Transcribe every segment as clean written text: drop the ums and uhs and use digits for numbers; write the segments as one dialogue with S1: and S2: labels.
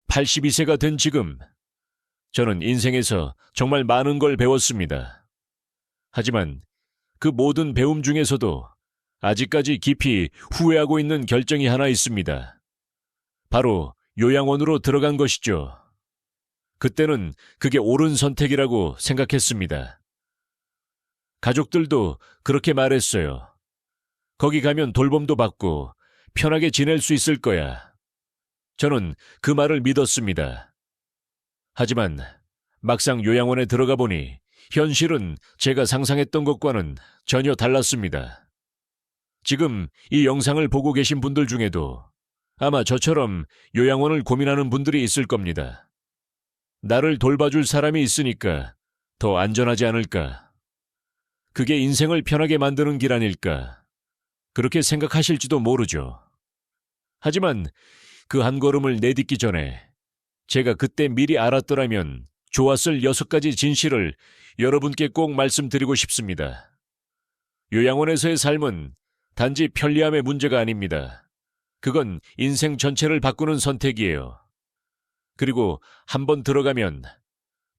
S1: 82세가 된 지금, 저는 인생에서 정말 많은 걸 배웠습니다. 하지만 그 모든 배움 중에서도 아직까지 깊이 후회하고 있는 결정이 하나 있습니다. 바로 요양원으로 들어간 것이죠. 그때는 그게 옳은 선택이라고 생각했습니다. 가족들도 그렇게 말했어요. 거기 가면 돌봄도 받고 편하게 지낼 수 있을 거야. 저는 그 말을 믿었습니다. 하지만 막상 요양원에 들어가 보니 현실은 제가 상상했던 것과는 전혀 달랐습니다. 지금 이 영상을 보고 계신 분들 중에도 아마 저처럼 요양원을 고민하는 분들이 있을 겁니다. 나를 돌봐줄 사람이 있으니까 더 안전하지 않을까? 그게 인생을 편하게 만드는 길 아닐까? 그렇게 생각하실지도 모르죠. 하지만 그 한 걸음을 내딛기 전에 제가 그때 미리 알았더라면 좋았을 6가지 진실을 여러분께 꼭 말씀드리고 싶습니다. 요양원에서의 삶은 단지 편리함의 문제가 아닙니다. 그건 인생 전체를 바꾸는 선택이에요. 그리고 한번 들어가면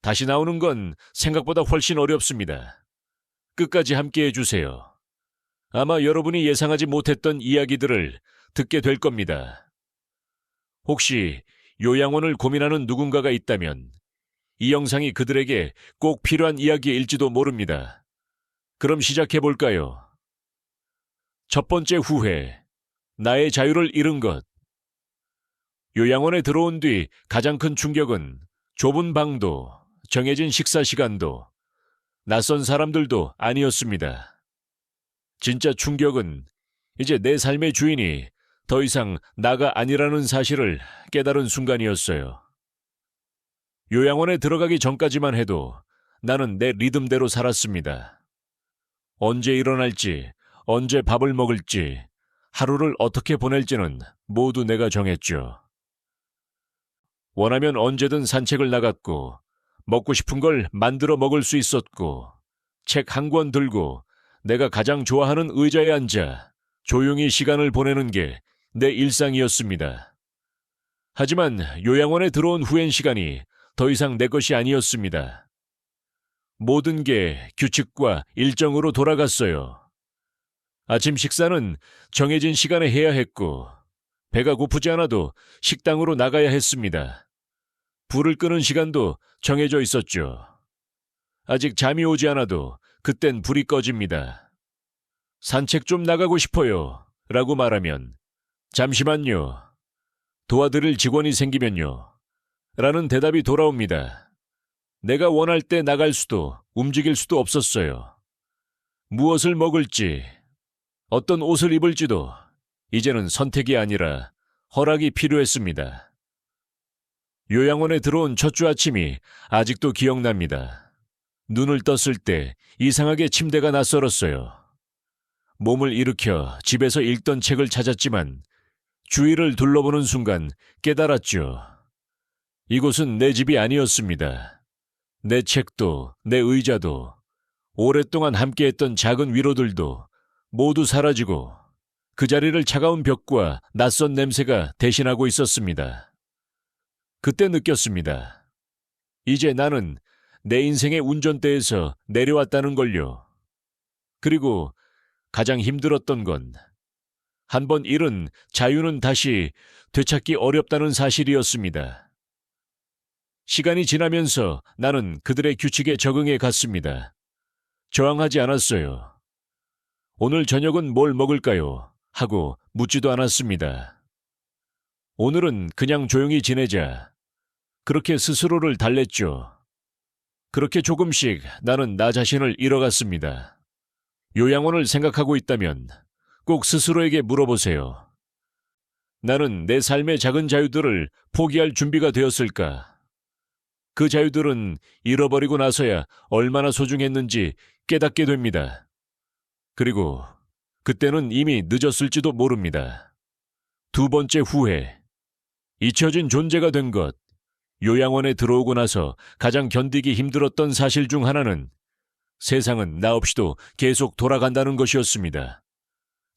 S1: 다시 나오는 건 생각보다 훨씬 어렵습니다. 끝까지 함께 해주세요. 아마 여러분이 예상하지 못했던 이야기들을 듣게 될 겁니다. 혹시 요양원을 고민하는 누군가가 있다면 이 영상이 그들에게 꼭 필요한 이야기일지도 모릅니다. 그럼 시작해 볼까요? 첫 번째 후회, 나의 자유를 잃은 것. 요양원에 들어온 뒤 가장 큰 충격은 좁은 방도, 정해진 식사 시간도, 낯선 사람들도 아니었습니다. 진짜 충격은 이제 내 삶의 주인이 더 이상 나가 아니라는 사실을 깨달은 순간이었어요. 요양원에 들어가기 전까지만 해도 나는 내 리듬대로 살았습니다. 언제 일어날지, 언제 밥을 먹을지, 하루를 어떻게 보낼지는 모두 내가 정했죠. 원하면 언제든 산책을 나갔고, 먹고 싶은 걸 만들어 먹을 수 있었고, 책 한 권 들고 내가 가장 좋아하는 의자에 앉아 조용히 시간을 보내는 게 내 일상이었습니다. 하지만 요양원에 들어온 후엔 시간이 더 이상 내 것이 아니었습니다. 모든 게 규칙과 일정으로 돌아갔어요. 아침 식사는 정해진 시간에 해야 했고, 배가 고프지 않아도 식당으로 나가야 했습니다. 불을 끄는 시간도 정해져 있었죠. 아직 잠이 오지 않아도 그땐 불이 꺼집니다. 산책 좀 나가고 싶어요 라고 말하면 잠시만요. 도와드릴 직원이 생기면요. 라는 대답이 돌아옵니다. 내가 원할 때 나갈 수도 움직일 수도 없었어요. 무엇을 먹을지, 어떤 옷을 입을지도 이제는 선택이 아니라 허락이 필요했습니다. 요양원에 들어온 첫 주 아침이 아직도 기억납니다. 눈을 떴을 때 이상하게 침대가 낯설었어요. 몸을 일으켜 집에서 읽던 책을 찾았지만 주위를 둘러보는 순간 깨달았죠. 이곳은 내 집이 아니었습니다. 내 책도, 내 의자도, 오랫동안 함께했던 작은 위로들도 모두 사라지고 그 자리를 차가운 벽과 낯선 냄새가 대신하고 있었습니다. 그때 느꼈습니다. 이제 나는 내 인생의 운전대에서 내려왔다는 걸요. 그리고 가장 힘들었던 건 한번 잃은 자유는 다시 되찾기 어렵다는 사실이었습니다. 시간이 지나면서 나는 그들의 규칙에 적응해 갔습니다. 저항하지 않았어요. 오늘 저녁은 뭘 먹을까요? 하고 묻지도 않았습니다. 오늘은 그냥 조용히 지내자. 그렇게 스스로를 달랬죠. 그렇게 조금씩 나는 나 자신을 잃어갔습니다. 요양원을 생각하고 있다면 꼭 스스로에게 물어보세요. 나는 내 삶의 작은 자유들을 포기할 준비가 되었을까? 그 자유들은 잃어버리고 나서야 얼마나 소중했는지 깨닫게 됩니다. 그리고 그때는 이미 늦었을지도 모릅니다. 두 번째 후회. 잊혀진 존재가 된 것. 요양원에 들어오고 나서 가장 견디기 힘들었던 사실 중 하나는 세상은 나 없이도 계속 돌아간다는 것이었습니다.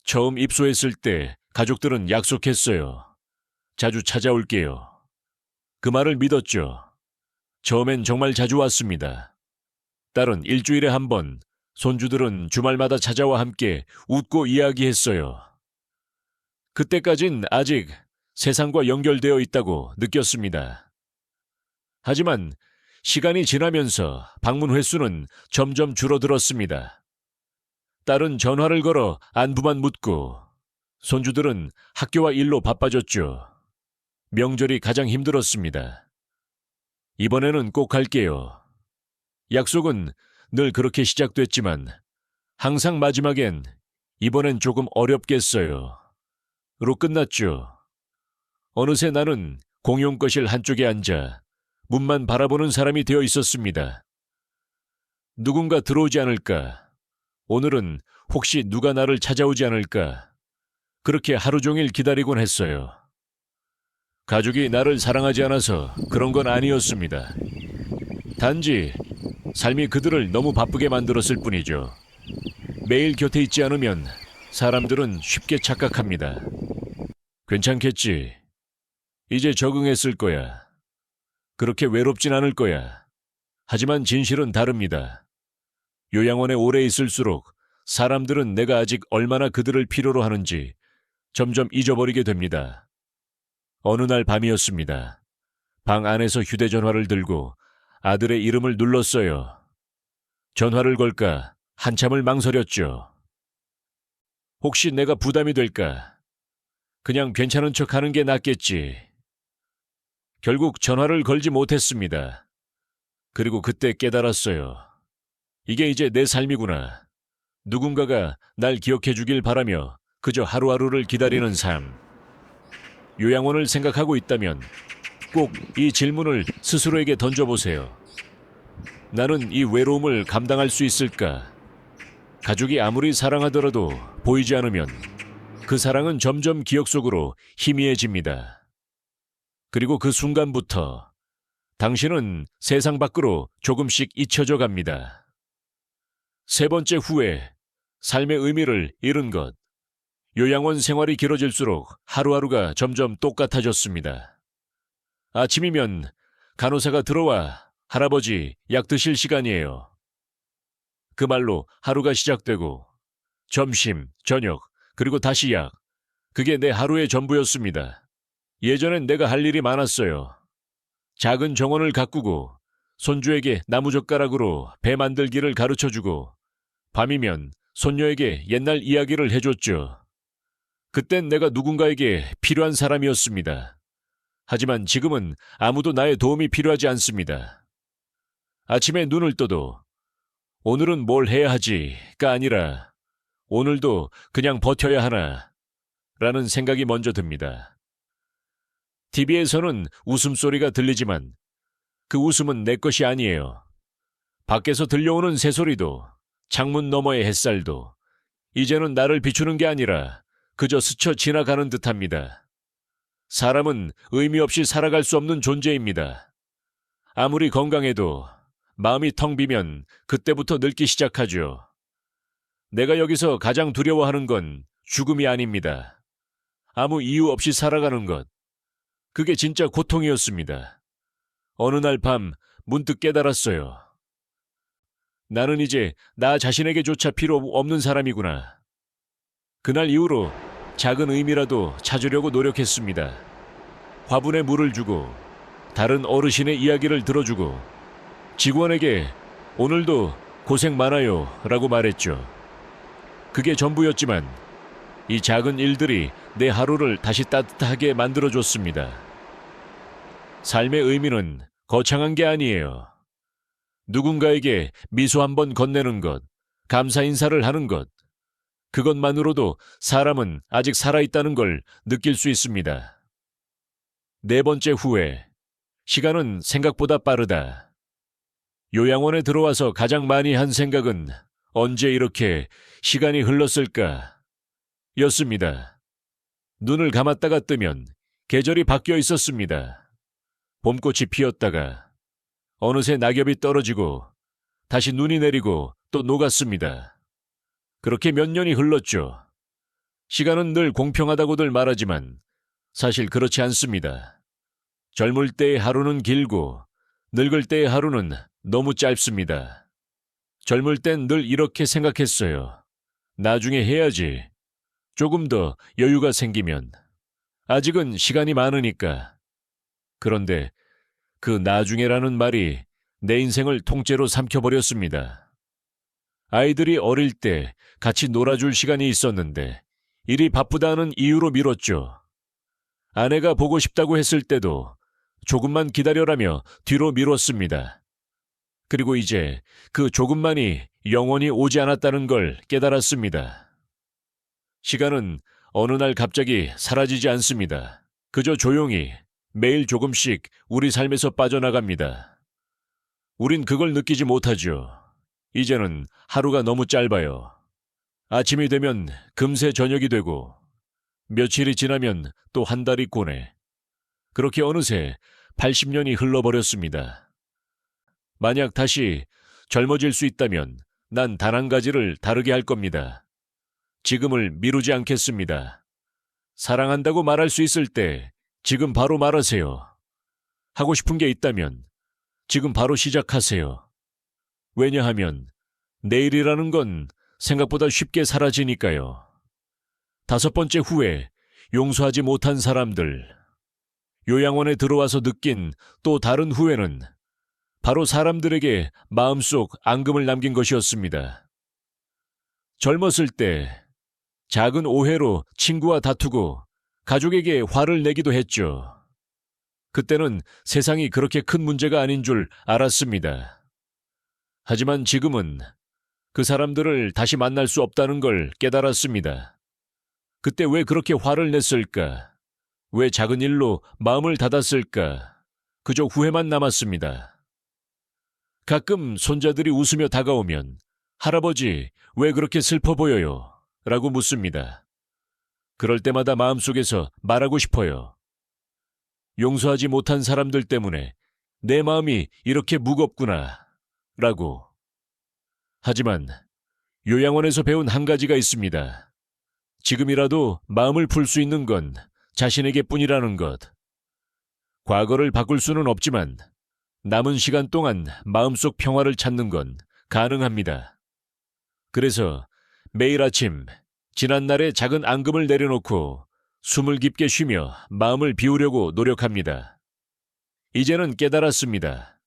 S1: 처음 입소했을 때 가족들은 약속했어요. 자주 찾아올게요. 그 말을 믿었죠. 처음엔 정말 자주 왔습니다. 딸은 일주일에 한 번, 손주들은 주말마다 찾아와 함께 웃고 이야기했어요. 그때까진 아직 세상과 연결되어 있다고 느꼈습니다. 하지만 시간이 지나면서 방문 횟수는 점점 줄어들었습니다. 딸은 전화를 걸어 안부만 묻고 손주들은 학교와 일로 바빠졌죠. 명절이 가장 힘들었습니다. 이번에는 꼭 갈게요. 약속은 늘 그렇게 시작됐지만 항상 마지막엔 이번엔 조금 어렵겠어요. 로 끝났죠. 어느새 나는 공용거실 한쪽에 앉아 문만 바라보는 사람이 되어 있었습니다. 누군가 들어오지 않을까? 오늘은 혹시 누가 나를 찾아오지 않을까? 그렇게 하루 종일 기다리곤 했어요. 가족이 나를 사랑하지 않아서 그런 건 아니었습니다. 단지 삶이 그들을 너무 바쁘게 만들었을 뿐이죠. 매일 곁에 있지 않으면 사람들은 쉽게 착각합니다. 괜찮겠지. 이제 적응했을 거야. 그렇게 외롭진 않을 거야. 하지만 진실은 다릅니다. 요양원에 오래 있을수록 사람들은 내가 아직 얼마나 그들을 필요로 하는지 점점 잊어버리게 됩니다. 어느 날 밤이었습니다. 방 안에서 휴대전화를 들고 아들의 이름을 눌렀어요. 전화를 걸까 한참을 망설였죠. 혹시 내가 부담이 될까? 그냥 괜찮은 척 하는 게 낫겠지. 결국 전화를 걸지 못했습니다. 그리고 그때 깨달았어요. 이게 이제 내 삶이구나. 누군가가 날 기억해 주길 바라며 그저 하루하루를 기다리는 삶. 요양원을 생각하고 있다면 꼭 이 질문을 스스로에게 던져보세요. 나는 이 외로움을 감당할 수 있을까? 가족이 아무리 사랑하더라도 보이지 않으면 그 사랑은 점점 기억 속으로 희미해집니다. 그리고 그 순간부터 당신은 세상 밖으로 조금씩 잊혀져 갑니다. 세 번째 후회, 삶의 의미를 잃은 것. 요양원 생활이 길어질수록 하루하루가 점점 똑같아졌습니다. 아침이면 간호사가 들어와 할아버지 약 드실 시간이에요. 그 말로 하루가 시작되고 점심, 저녁, 그리고 다시 약. 그게 내 하루의 전부였습니다. 예전엔 내가 할 일이 많았어요. 작은 정원을 가꾸고 손주에게 나무젓가락으로 배 만들기를 가르쳐주고 밤이면 손녀에게 옛날 이야기를 해줬죠. 그땐 내가 누군가에게 필요한 사람이었습니다. 하지만 지금은 아무도 나의 도움이 필요하지 않습니다. 아침에 눈을 떠도 오늘은 뭘 해야 하지가 아니라 오늘도 그냥 버텨야 하나 라는 생각이 먼저 듭니다. TV에서는 웃음소리가 들리지만 그 웃음은 내 것이 아니에요. 밖에서 들려오는 새소리도 창문 너머의 햇살도 이제는 나를 비추는 게 아니라 그저 스쳐 지나가는 듯합니다. 사람은 의미 없이 살아갈 수 없는 존재입니다. 아무리 건강해도 마음이 텅 비면 그때부터 늙기 시작하죠. 내가 여기서 가장 두려워하는 건 죽음이 아닙니다. 아무 이유 없이 살아가는 것. 그게 진짜 고통이었습니다. 어느 날 밤 문득 깨달았어요. 나는 이제 나 자신에게조차 필요 없는 사람이구나. 그날 이후로 작은 의미라도 찾으려고 노력했습니다. 화분에 물을 주고 다른 어르신의 이야기를 들어주고 직원에게 오늘도 고생 많아요 라고 말했죠. 그게 전부였지만 이 작은 일들이 내 하루를 다시 따뜻하게 만들어줬습니다. 삶의 의미는 거창한 게 아니에요. 누군가에게 미소 한번 건네는 것, 감사 인사를 하는 것, 그것만으로도 사람은 아직 살아있다는 걸 느낄 수 있습니다. 네 번째 후회, 시간은 생각보다 빠르다. 요양원에 들어와서 가장 많이 한 생각은 언제 이렇게 시간이 흘렀을까? 였습니다. 눈을 감았다가 뜨면 계절이 바뀌어 있었습니다. 봄꽃이 피었다가 어느새 낙엽이 떨어지고 다시 눈이 내리고 또 녹았습니다. 그렇게 몇 년이 흘렀죠. 시간은 늘 공평하다고들 말하지만 사실 그렇지 않습니다. 젊을 때의 하루는 길고 늙을 때의 하루는 너무 짧습니다. 젊을 땐 늘 이렇게 생각했어요. 나중에 해야지. 조금 더 여유가 생기면. 아직은 시간이 많으니까. 그런데 그 나중에라는 말이 내 인생을 통째로 삼켜버렸습니다. 아이들이 어릴 때 같이 놀아줄 시간이 있었는데 일이 바쁘다는 이유로 미뤘죠. 아내가 보고 싶다고 했을 때도 조금만 기다려라며 뒤로 미뤘습니다. 그리고 이제 그 조금만이 영원히 오지 않았다는 걸 깨달았습니다. 시간은 어느 날 갑자기 사라지지 않습니다. 그저 조용히 매일 조금씩 우리 삶에서 빠져나갑니다. 우린 그걸 느끼지 못하죠. 이제는 하루가 너무 짧아요. 아침이 되면 금세 저녁이 되고 며칠이 지나면 또 한 달이 고네. 그렇게 어느새 80년이 흘러버렸습니다. 만약 다시 젊어질 수 있다면 난 단 한 가지를 다르게 할 겁니다. 지금을 미루지 않겠습니다. 사랑한다고 말할 수 있을 때 지금 바로 말하세요. 하고 싶은 게 있다면 지금 바로 시작하세요. 왜냐하면 내일이라는 건 생각보다 쉽게 사라지니까요. 5번째 후회, 용서하지 못한 사람들. 요양원에 들어와서 느낀 또 다른 후회는 바로 사람들에게 마음속 앙금을 남긴 것이었습니다. 젊었을 때 작은 오해로 친구와 다투고 가족에게 화를 내기도 했죠. 그때는 세상이 그렇게 큰 문제가 아닌 줄 알았습니다. 하지만 지금은 그 사람들을 다시 만날 수 없다는 걸 깨달았습니다. 그때 왜 그렇게 화를 냈을까? 왜 작은 일로 마음을 닫았을까? 그저 후회만 남았습니다. 가끔 손자들이 웃으며 다가오면 할아버지, 왜 그렇게 슬퍼 보여요? 라고 묻습니다. 그럴 때마다 마음속에서 말하고 싶어요. 용서하지 못한 사람들 때문에 내 마음이 이렇게 무겁구나. 라고. 하지만 요양원에서 배운 한 가지가 있습니다. 지금이라도 마음을 풀 수 있는 건 자신에게 뿐이라는 것. 과거를 바꿀 수는 없지만 남은 시간 동안 마음속 평화를 찾는 건 가능합니다. 그래서 매일 아침 지난날의 작은 앙금을 내려놓고 숨을 깊게 쉬며 마음을 비우려고 노력합니다. 이제는 깨달았습니다.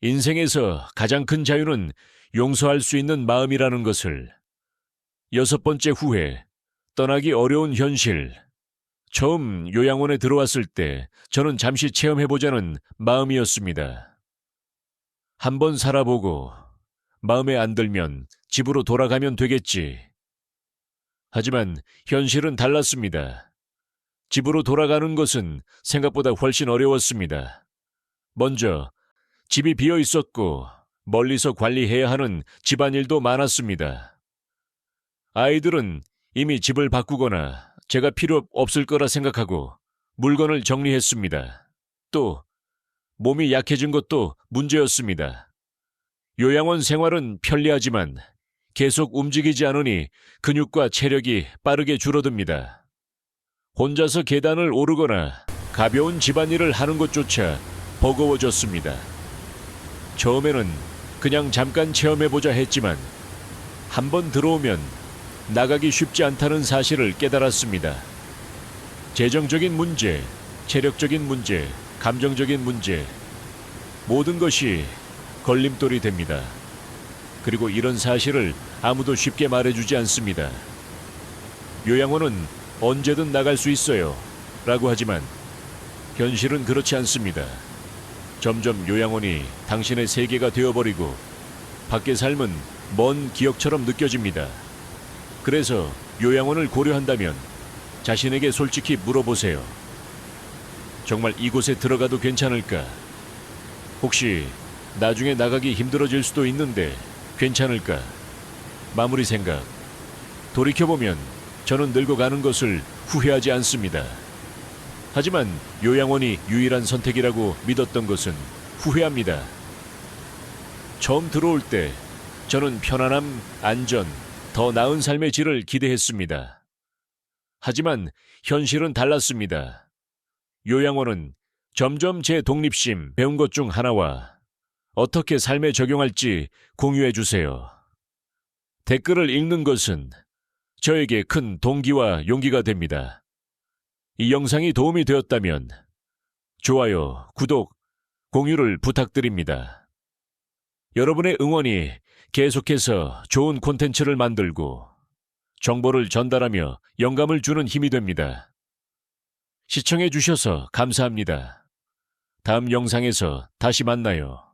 S1: 인생에서 가장 큰 자유는 용서할 수 있는 마음이라는 것을. 6번째 후회, 떠나기 어려운 현실. 처음 요양원에 들어왔을 때 저는 잠시 체험해보자는 마음이었습니다. 한번 살아보고 마음에 안 들면 집으로 돌아가면 되겠지. 하지만 현실은 달랐습니다. 집으로 돌아가는 것은 생각보다 훨씬 어려웠습니다. 먼저 집이 비어 있었고 멀리서 관리해야 하는 집안일도 많았습니다. 아이들은 이미 집을 바꾸거나 제가 필요 없을 거라 생각하고 물건을 정리했습니다. 또 몸이 약해진 것도 문제였습니다. 요양원 생활은 편리하지만 계속 움직이지 않으니 근육과 체력이 빠르게 줄어듭니다. 혼자서 계단을 오르거나 가벼운 집안일을 하는 것조차 버거워졌습니다. 처음에는 그냥 잠깐 체험해보자 했지만 한번 들어오면 나가기 쉽지 않다는 사실을 깨달았습니다. 재정적인 문제, 체력적인 문제, 감정적인 문제, 모든 것이 걸림돌이 됩니다. 그리고 이런 사실을 아무도 쉽게 말해주지 않습니다. 요양원은 언제든 나갈 수 있어요 라고 하지만 현실은 그렇지 않습니다. 점점 요양원이 당신의 세계가 되어버리고 밖의 삶은 먼 기억처럼 느껴집니다. 그래서 요양원을 고려한다면 자신에게 솔직히 물어보세요. 정말 이곳에 들어가도 괜찮을까? 혹시 나중에 나가기 힘들어질 수도 있는데 괜찮을까? 마무리 생각. 돌이켜보면 저는 늙어가는 것을 후회하지 않습니다. 하지만 요양원이 유일한 선택이라고 믿었던 것은 후회합니다. 처음 들어올 때 저는 편안함, 안전, 더 나은 삶의 질을 기대했습니다. 하지만 현실은 달랐습니다. 요양원은 점점 제 독립심, 배운 것 중 하나와 어떻게 삶에 적용할지 공유해 주세요. 댓글을 읽는 것은 저에게 큰 동기와 용기가 됩니다. 이 영상이 도움이 되었다면 좋아요, 구독, 공유를 부탁드립니다. 여러분의 응원이 계속해서 좋은 콘텐츠를 만들고 정보를 전달하며 영감을 주는 힘이 됩니다. 시청해 주셔서 감사합니다. 다음 영상에서 다시 만나요.